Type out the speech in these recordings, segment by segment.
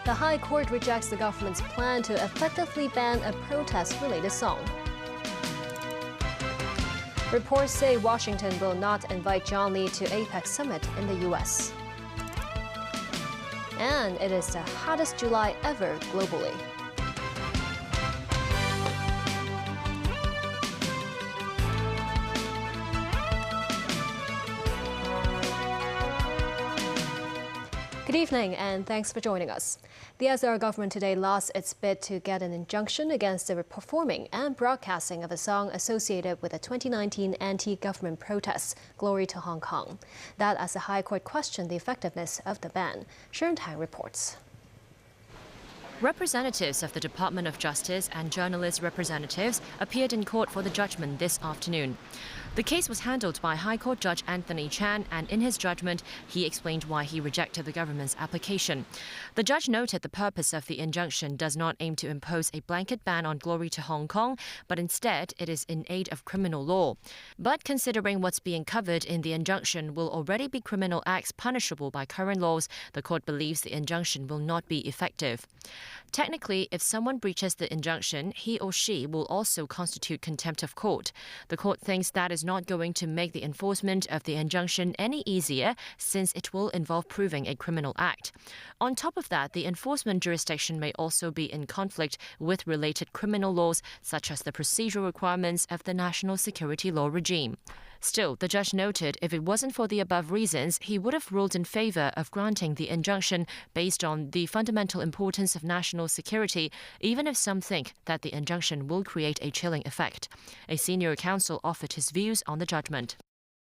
The High Court rejects the government's plan to effectively ban a protest-related song. Reports say Washington will not invite John Lee to APEC summit in the U.S. And it is the hottest July ever globally. Good evening and thanks for joining us. The ASEAN government today lost its bid to get an injunction against the performing and broadcasting of a song associated with the 2019 anti-government protests, Glory to Hong Kong. That as the High Court questioned the effectiveness of the ban. Sharon Tang reports. Representatives of the Department of Justice and journalist representatives appeared in court for the judgment this afternoon. The case was handled by High Court Judge Anthony Chan, and in his judgment, he explained why he rejected the government's application. The judge noted the purpose of the injunction does not aim to impose a blanket ban on Glory to Hong Kong, but instead it is in aid of criminal law. But considering what's being covered in the injunction will already be criminal acts punishable by current laws, the court believes the injunction will not be effective. Technically, if someone breaches the injunction, he or she will also constitute contempt of court. The court thinks that is not going to make the enforcement of the injunction any easier, since it will involve proving a criminal act. On top of that, the enforcement jurisdiction may also be in conflict with related criminal laws, such as the procedural requirements of the national security law regime. Still, the judge noted if it wasn't for the above reasons, he would have ruled in favor of granting the injunction based on the fundamental importance of national security, even if some think that the injunction will create a chilling effect. A senior counsel offered his views on the judgment.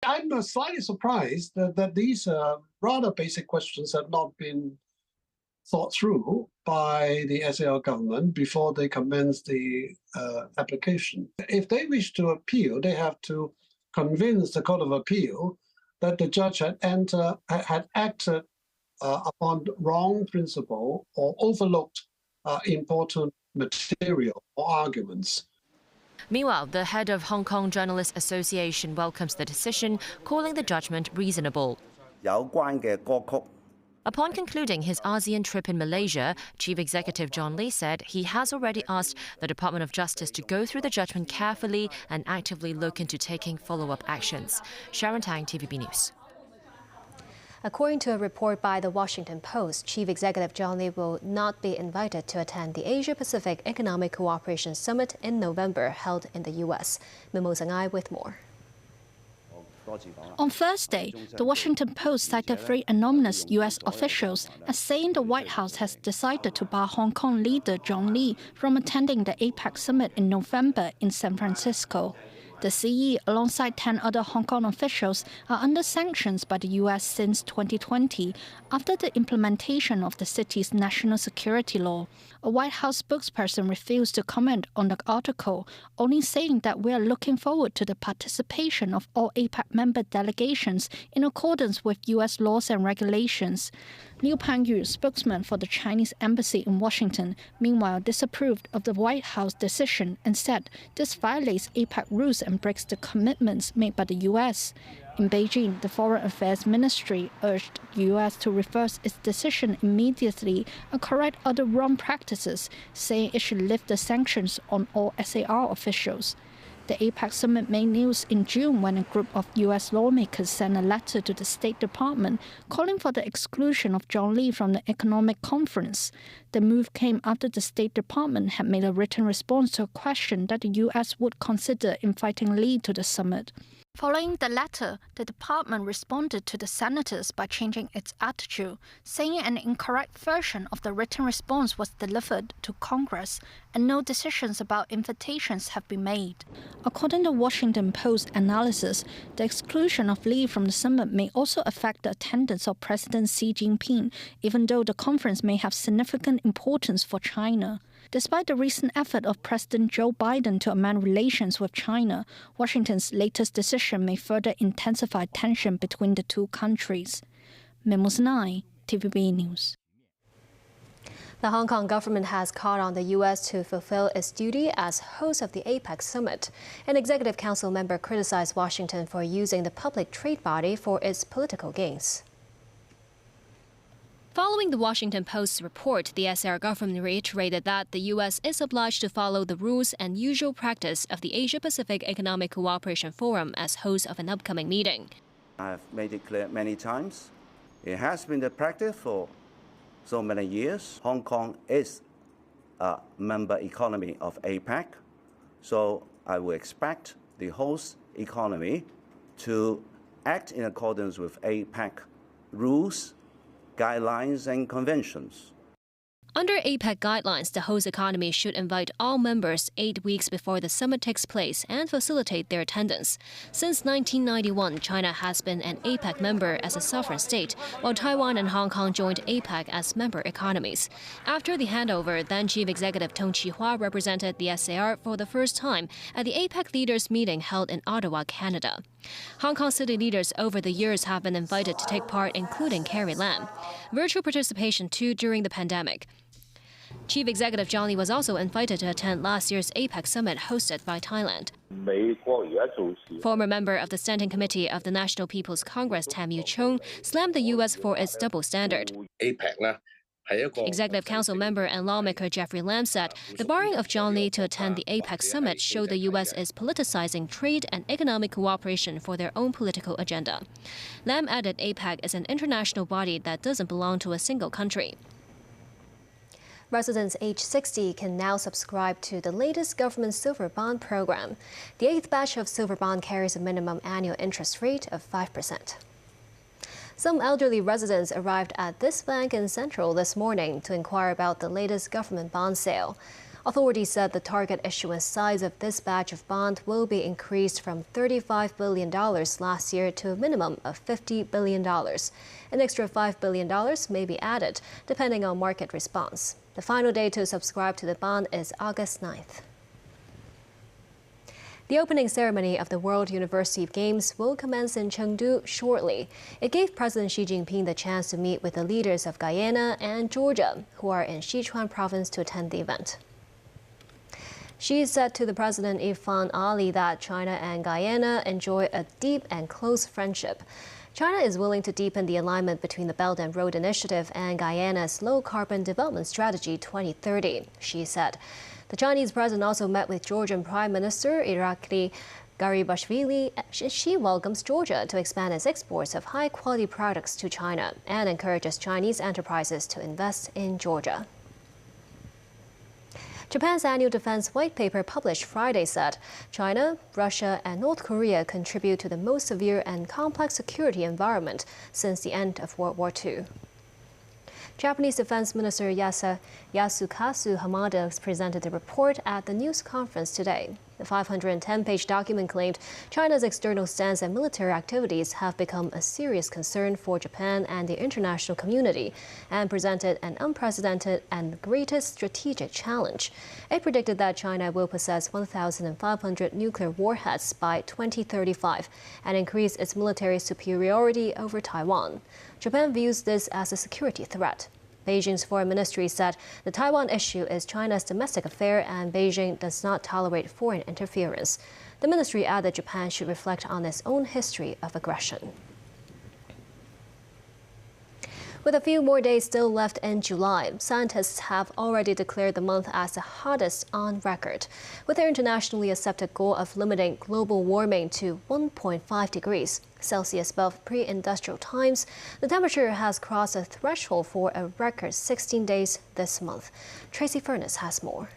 I'm slightly surprised that these rather basic questions have not been thought through by the ASEAN government before they commence the application. If they wish to appeal, they have to convince the Court of Appeal that the judge had acted upon wrong principle or overlooked important material or arguments. Meanwhile, the head of Hong Kong Journalists Association welcomes the decision, calling the judgment reasonable. Upon concluding his ASEAN trip in Malaysia, Chief Executive John Lee said he has already asked the Department of Justice to go through the judgment carefully and actively look into taking follow-up actions. Sharon Tang, TVB News. According to a report by the Washington Post, Chief Executive John Lee will not be invited to attend the Asia-Pacific Economic Cooperation Summit in November held in the U.S. Mimosa Ngai with more. On Thursday, the Washington Post cited 3 anonymous U.S. officials as saying the White House has decided to bar Hong Kong leader John Lee from attending the APEC summit in November in San Francisco. The CE, alongside 10 other Hong Kong officials, are under sanctions by the U.S. since 2020 after the implementation of the city's national security law. A White House spokesperson refused to comment on the article, only saying that we are looking forward to the participation of all APEC member delegations in accordance with U.S. laws and regulations. Liu Pangyu, spokesman for the Chinese embassy in Washington, meanwhile disapproved of the White House decision and said this violates APEC rules and breaks the commitments made by the U.S. In Beijing, the Foreign Affairs Ministry urged the U.S. to reverse its decision immediately and correct other wrong practices, saying it should lift the sanctions on all SAR officials. The APEC summit made news in June when a group of U.S. lawmakers sent a letter to the State Department calling for the exclusion of John Lee from the economic conference. The move came after the State Department had made a written response to a question that the U.S. would consider inviting Lee to the summit. Following the letter, the department responded to the senators by changing its attitude, saying an incorrect version of the written response was delivered to Congress and no decisions about invitations have been made. According to Washington Post analysis, the exclusion of Lee from the summit may also affect the attendance of President Xi Jinping, even though the conference may have significant importance for China. Despite the recent effort of President Joe Biden to amend relations with China, Washington's latest decision may further intensify tension between the two countries. Mimosa Ngai, TVB News. The Hong Kong government has called on the U.S. to fulfill its duty as host of the APEC summit. An executive council member criticized Washington for using the public trade body for its political gains. Following the Washington Post's report, the ASEAN government reiterated that the U.S. is obliged to follow the rules and usual practice of the Asia-Pacific Economic Cooperation Forum as host of an upcoming meeting. I've made it clear many times. It has been the practice for so many years. Hong Kong is a member economy of APEC, so I will expect the host economy to act in accordance with APEC rules, guidelines and conventions. Under APEC guidelines, the host economy should invite all members 8 weeks before the summit takes place and facilitate their attendance. Since 1991, China has been an APEC member as a sovereign state, while Taiwan and Hong Kong joined APEC as member economies. After the handover, then Chief Executive Tong Chee-hwa represented the SAR for the first time at the APEC leaders' meeting held in Ottawa, Canada. Hong Kong city leaders over the years have been invited to take part, including Carrie Lam. Virtual participation too during the pandemic. Chief Executive John Lee was also invited to attend last year's APEC summit hosted by Thailand. Former member of the Standing Committee of the National People's Congress, Tam Yu-chung, slammed the U.S. for its double standard. Executive Council member and lawmaker Jeffrey Lam said the barring of John Lee to attend the APEC summit showed the U.S. is politicizing trade and economic cooperation for their own political agenda. Lam added APEC is an international body that doesn't belong to a single country. Residents age 60 can now subscribe to the latest government silver bond program. The 8th batch of silver bond carries a minimum annual interest rate of 5%. Some elderly residents arrived at this bank in Central this morning to inquire about the latest government bond sale. Authorities said the target issuance size of this batch of bond will be increased from $35 billion last year to a minimum of $50 billion. An extra $5 billion may be added, depending on market response. The final day to subscribe to the bond is August 9th. The opening ceremony of the World University Games will commence in Chengdu shortly. It gave President Xi Jinping the chance to meet with the leaders of Guyana and Georgia, who are in Sichuan province, to attend the event. Xi said to the President Irfan Ali that China and Guyana enjoy a deep and close friendship. China is willing to deepen the alignment between the Belt and Road Initiative and Guyana's Low-Carbon Development Strategy 2030, Xi said. The Chinese president also met with Georgian Prime Minister Irakli Garibashvili. Xi welcomes Georgia to expand its exports of high-quality products to China and encourages Chinese enterprises to invest in Georgia. Japan's annual defense white paper published Friday said China, Russia, and North Korea contribute to the most severe and complex security environment since the end of World War II. Japanese Defense Minister Yasukazu Hamada presented the report at the news conference today. The 510-page document claimed China's external stance and military activities have become a serious concern for Japan and the international community and presented an unprecedented and greatest strategic challenge. It predicted that China will possess 1,500 nuclear warheads by 2035 and increase its military superiority over Taiwan. Japan views this as a security threat. Beijing's foreign ministry said the Taiwan issue is China's domestic affair and Beijing does not tolerate foreign interference. The ministry added Japan should reflect on its own history of aggression. With a few more days still left in July, scientists have already declared the month as the hottest on record. With their internationally accepted goal of limiting global warming to 1.5 degrees Celsius above pre-industrial times, the temperature has crossed a threshold for a record 16 days this month. Tracy Furness has more.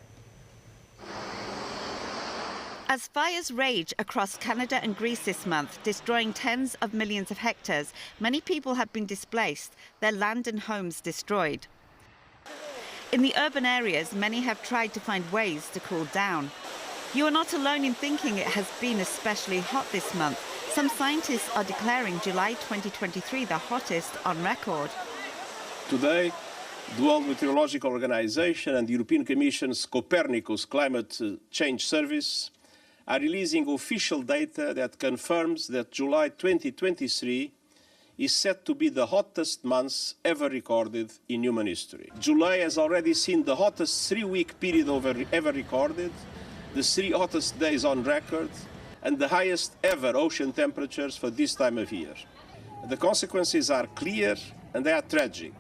As fires rage across Canada and Greece this month, destroying tens of millions of hectares, many people have been displaced, their land and homes destroyed. In the urban areas, many have tried to find ways to cool down. You are not alone in thinking it has been especially hot this month. Some scientists are declaring July 2023 the hottest on record. Today, the World Meteorological Organization and the European Commission's Copernicus Climate Change Service are releasing official data that confirms that July 2023 is set to be the hottest month ever recorded in human history. July has already seen the hottest 3-week period ever recorded, the 3 hottest days on record, and the highest ever ocean temperatures for this time of year. The consequences are clear and they are tragic.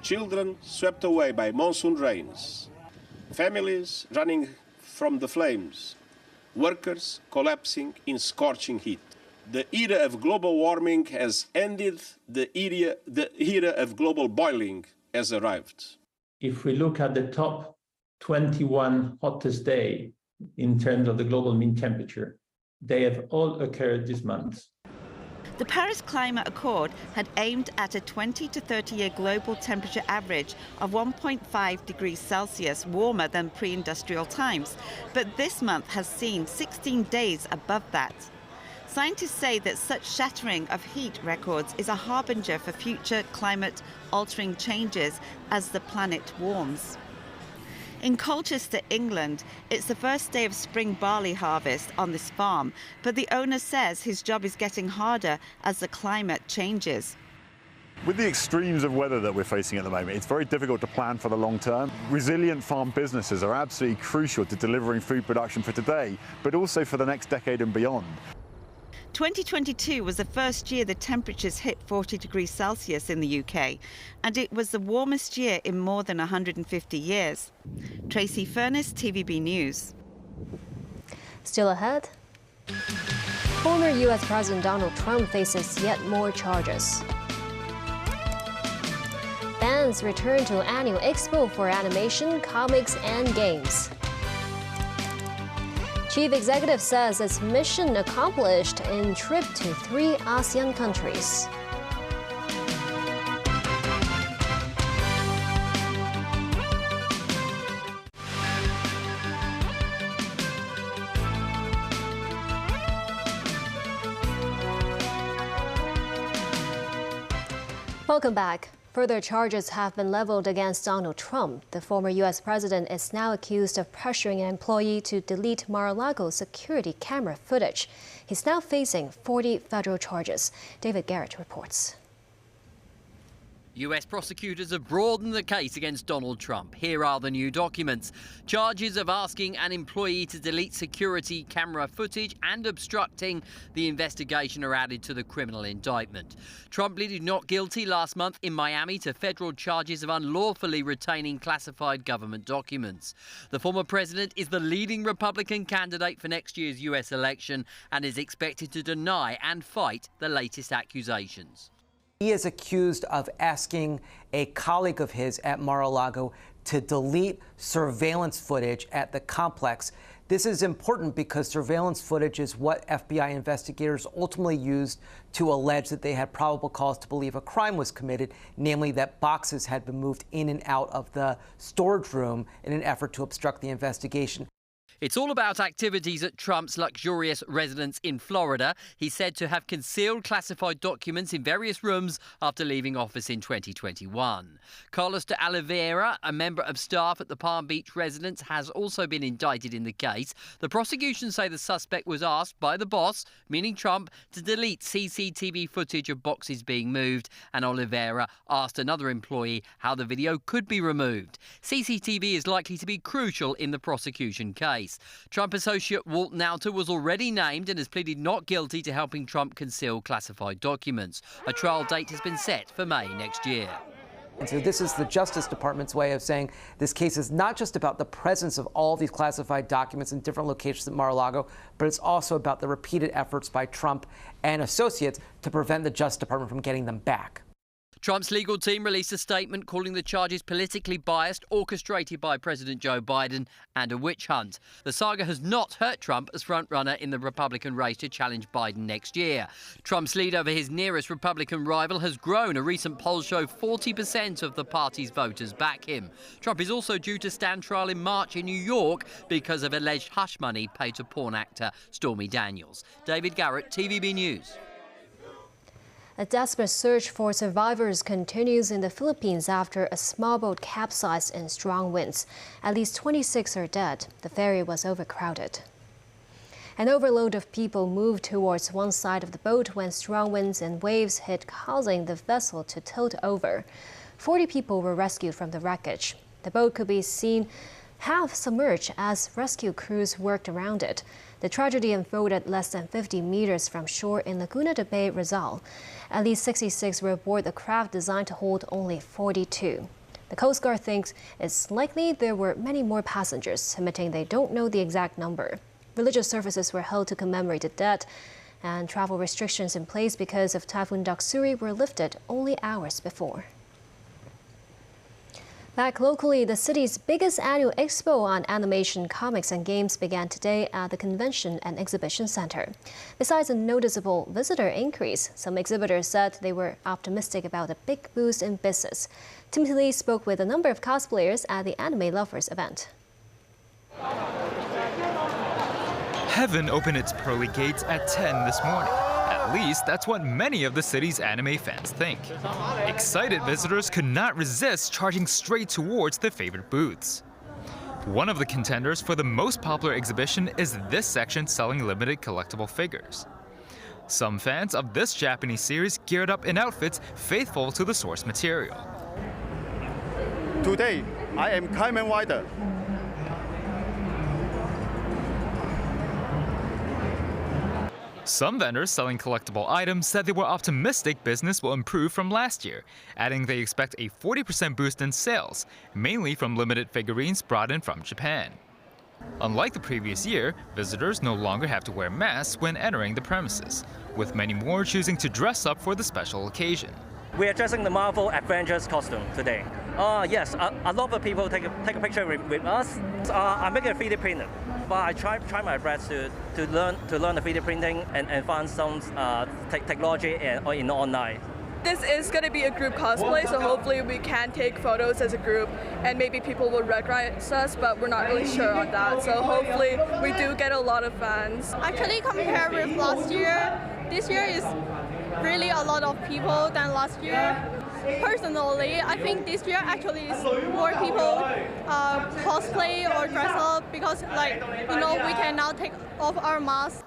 Children swept away by monsoon rains, families running from the flames, workers collapsing in scorching heat. The era of global warming has ended, the era of global boiling has arrived. If we look at the top 21 hottest day in terms of the global mean temperature, they have all occurred this month. The Paris Climate Accord had aimed at a 20 to 30-year global temperature average of 1.5 degrees Celsius warmer than pre-industrial times, but this month has seen 16 days above that. Scientists say that such shattering of heat records is a harbinger for future climate-altering changes as the planet warms. In Colchester, England, it's the first day of spring barley harvest on this farm, but the owner says his job is getting harder as the climate changes. With the extremes of weather that we're facing at the moment, it's very difficult to plan for the long term. Resilient farm businesses are absolutely crucial to delivering food production for today, but also for the next decade and beyond. 2022 was the first year the temperatures hit 40 degrees Celsius in the UK, and it was the warmest year in more than 150 years. Tracy Furness, TVB News. Still ahead, former U.S. President Donald Trump faces yet more charges. Bands return to annual expo for animation, comics and games. Chief Executive says its mission accomplished in trip to 3 ASEAN countries. Welcome back. Further charges have been leveled against Donald Trump. The former U.S. president is now accused of pressuring an employee to delete Mar-a-Lago security camera footage. He's now facing 40 federal charges. David Garrett reports. US prosecutors have broadened the case against Donald Trump. Here are the new documents. Charges of asking an employee to delete security camera footage and obstructing the investigation are added to the criminal indictment. Trump pleaded not guilty last month in Miami to federal charges of unlawfully retaining classified government documents. The former president is the leading Republican candidate for next year's US election and is expected to deny and fight the latest accusations. He is accused of asking a colleague of his at Mar-a-Lago to delete surveillance footage at the complex. This is important because surveillance footage is what FBI investigators ultimately used to allege that they had probable cause to believe a crime was committed, namely that boxes had been moved in and out of the storage room in an effort to obstruct the investigation. It's all about activities at Trump's luxurious residence in Florida. He's said to have concealed classified documents in various rooms after leaving office in 2021. Carlos de Oliveira, a member of staff at the Palm Beach residence, has also been indicted in the case. The prosecution say the suspect was asked by the boss, meaning Trump, to delete CCTV footage of boxes being moved, and Oliveira asked another employee how the video could be removed. CCTV is likely to be crucial in the prosecution case. Trump associate Walt Nauta was already named and has pleaded not guilty to helping Trump conceal classified documents. A trial date has been set for May next year. And so this is the Justice Department's way of saying this case is not just about the presence of all these classified documents in different locations at Mar-a-Lago, but it's also about the repeated efforts by Trump and associates to prevent the Justice Department from getting them back. Trump's legal team released a statement calling the charges politically biased, orchestrated by President Joe Biden, and a witch hunt. The saga has not hurt Trump as frontrunner in the Republican race to challenge Biden next year. Trump's lead over his nearest Republican rival has grown. A recent poll show 40% of the party's voters back him. Trump is also due to stand trial in March in New York because of alleged hush money paid to porn actor Stormy Daniels. David Garrett, TVB News. A desperate search for survivors continues in the Philippines after a small boat capsized in strong winds. At least 26 are dead. The ferry was overcrowded. An overload of people moved towards one side of the boat when strong winds and waves hit, causing the vessel to tilt over. 40 people were rescued from the wreckage. The boat could be seen half submerged as rescue crews worked around it. The tragedy unfolded less than 50 meters from shore in Laguna de Bay, Rizal. At least 66 were aboard the craft designed to hold only 42. The Coast Guard thinks it's likely there were many more passengers, admitting they don't know the exact number. Religious services were held to commemorate the dead, and travel restrictions in place because of Typhoon Doksuri were lifted only hours before. Back locally, the city's biggest annual expo on animation, comics and games began today at the Convention and Exhibition Center. Besides a noticeable visitor increase, some exhibitors said they were optimistic about a big boost in business. Timothy Lee spoke with a number of cosplayers at the Anime Lovers event. Heaven opened its pearly gates at 10 this morning. At least that's what many of the city's anime fans think. Excited visitors could not resist charging straight towards their favorite booths. One of the contenders for the most popular exhibition is this section selling limited collectible figures. Some fans of this Japanese series geared up in outfits faithful to the source material. Today, I am Kamen Rider. Some vendors selling collectible items said they were optimistic business will improve from last year, adding they expect a 40% boost in sales, mainly from limited figurines brought in from Japan. Unlike the previous year, visitors no longer have to wear masks when entering the premises, with many more choosing to dress up for the special occasion. We are dressing the Marvel Avengers costume today. Yes, a lot of people take a picture with us. I'm making a 3D printer, but I try my best to learn the 3D printing and find some technology in online. This is going to be a group cosplay, so hopefully we can take photos as a group and maybe people will recognize us, but we're not really sure on that. So hopefully we do get a lot of fans. Actually, compared with last year, this year is really a lot of people than last year. Personally, I think this year actually is more people cosplay or dress up because, we can now take off our masks.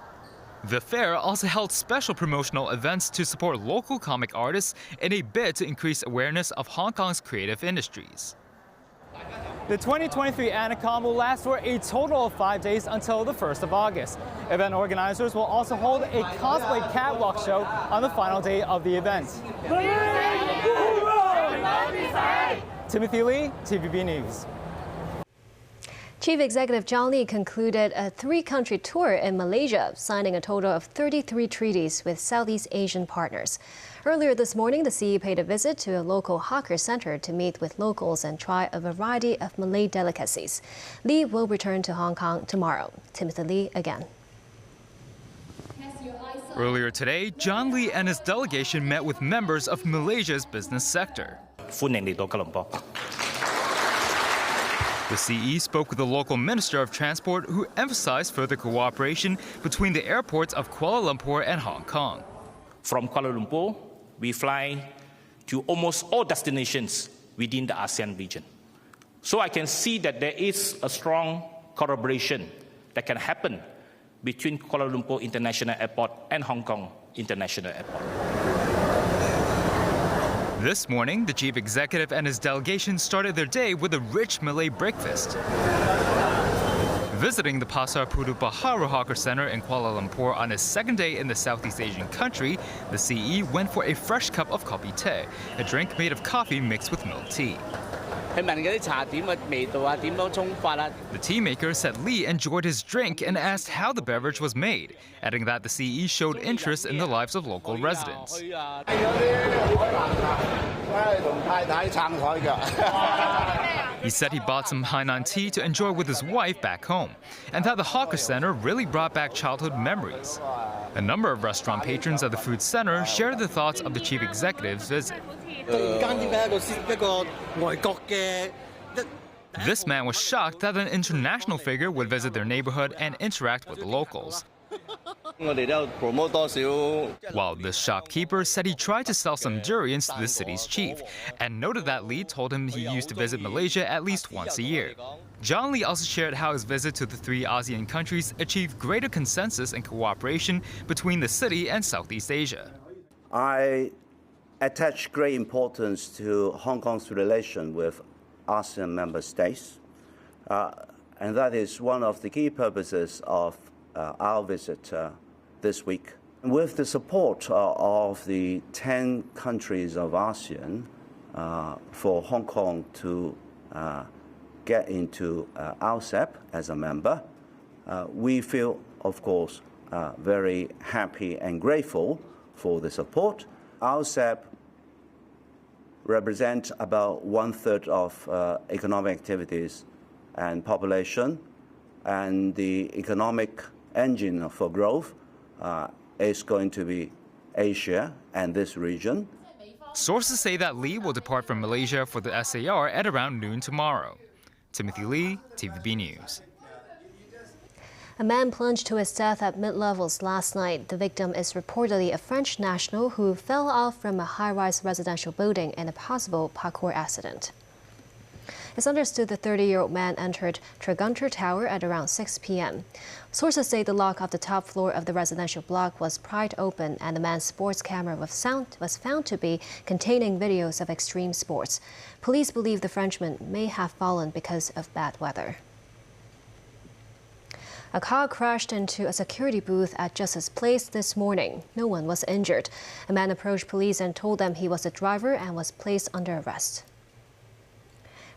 The fair also held special promotional events to support local comic artists in a bid to increase awareness of Hong Kong's creative industries. The 2023 Anacon will last for a total of 5 days until the 1st of August. Event organizers will also hold a cosplay catwalk show on the final day of the event. Timothy Lee, TVB News. Chief Executive John Lee concluded a 3-country tour in Malaysia, signing a total of 33 treaties with Southeast Asian partners. Earlier this morning, the CE paid a visit to a local hawker center to meet with locals and try a variety of Malay delicacies. Lee will return to Hong Kong tomorrow. Timothy Lee again. Earlier today, John Lee and his delegation met with members of Malaysia's business sector. The CE spoke with the local Minister of Transport, who emphasized further cooperation between the airports of Kuala Lumpur and Hong Kong. From Kuala Lumpur, we fly to almost all destinations within the ASEAN region. So I can see that there is a strong collaboration that can happen between Kuala Lumpur International Airport and Hong Kong International Airport. This morning, the chief executive and his delegation started their day with a rich Malay breakfast. Visiting the Pasar Pudu Baharu Hawker Center in Kuala Lumpur on his second day in the Southeast Asian country, the CE went for a fresh cup of kopi teh, a drink made of coffee mixed with milk tea. The tea maker said Lee enjoyed his drink and asked how the beverage was made, adding that the CE showed interest in the lives of local residents. He said he bought some Hainan tea to enjoy with his wife back home, and that the hawker center really brought back childhood memories. A number of restaurant patrons at the food center shared the thoughts of the chief executive's visit. This man was shocked that an international figure would visit their neighborhood and interact with the locals. While the shopkeeper said he tried to sell some durians to the city's chief and noted that Lee told him he used to visit Malaysia at least once a year. John Lee also shared how his visit to the 3 ASEAN countries achieved greater consensus and cooperation between the city and Southeast Asia. I attach great importance to Hong Kong's relation with ASEAN member states, and that is one of the key purposes of our visit this week. With the support of the 10 countries of ASEAN for Hong Kong to get into ASEP as a member, we feel, of course, very happy and grateful for the support. ASEP represents about 1/3 of economic activities and population, and the economic engine for growth is going to be Asia and this region. Sources say that Lee will depart from Malaysia for the SAR at around noon tomorrow. Timothy Lee, TVB News. A man plunged to his death at mid-levels last night. The victim is reportedly a French national who fell off from a high-rise residential building in a possible parkour accident. It's understood the 30-year-old man entered Tregunter Tower at around 6 p.m. Sources say the lock of the top floor of the residential block was pried open and the man's sports camera was found to be containing videos of extreme sports. Police believe the Frenchman may have fallen because of bad weather. A car crashed into a security booth at Justice Place this morning. No one was injured. A man approached police and told them he was the driver and was placed under arrest.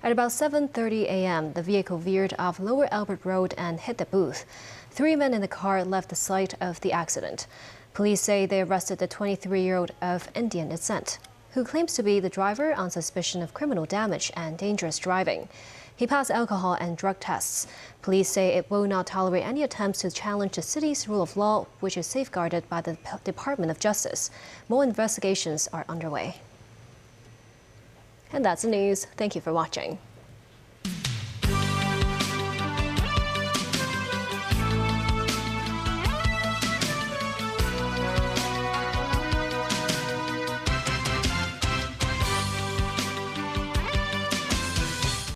At about 7:30 a.m., the vehicle veered off Lower Albert Road and hit the booth. 3 men in the car left the site of the accident. Police say they arrested the 23-year-old of Indian descent, who claims to be the driver on suspicion of criminal damage and dangerous driving. He passed alcohol and drug tests. Police say it will not tolerate any attempts to challenge the city's rule of law, which is safeguarded by the Department of Justice. More investigations are underway. And that's the news. Thank you for watching.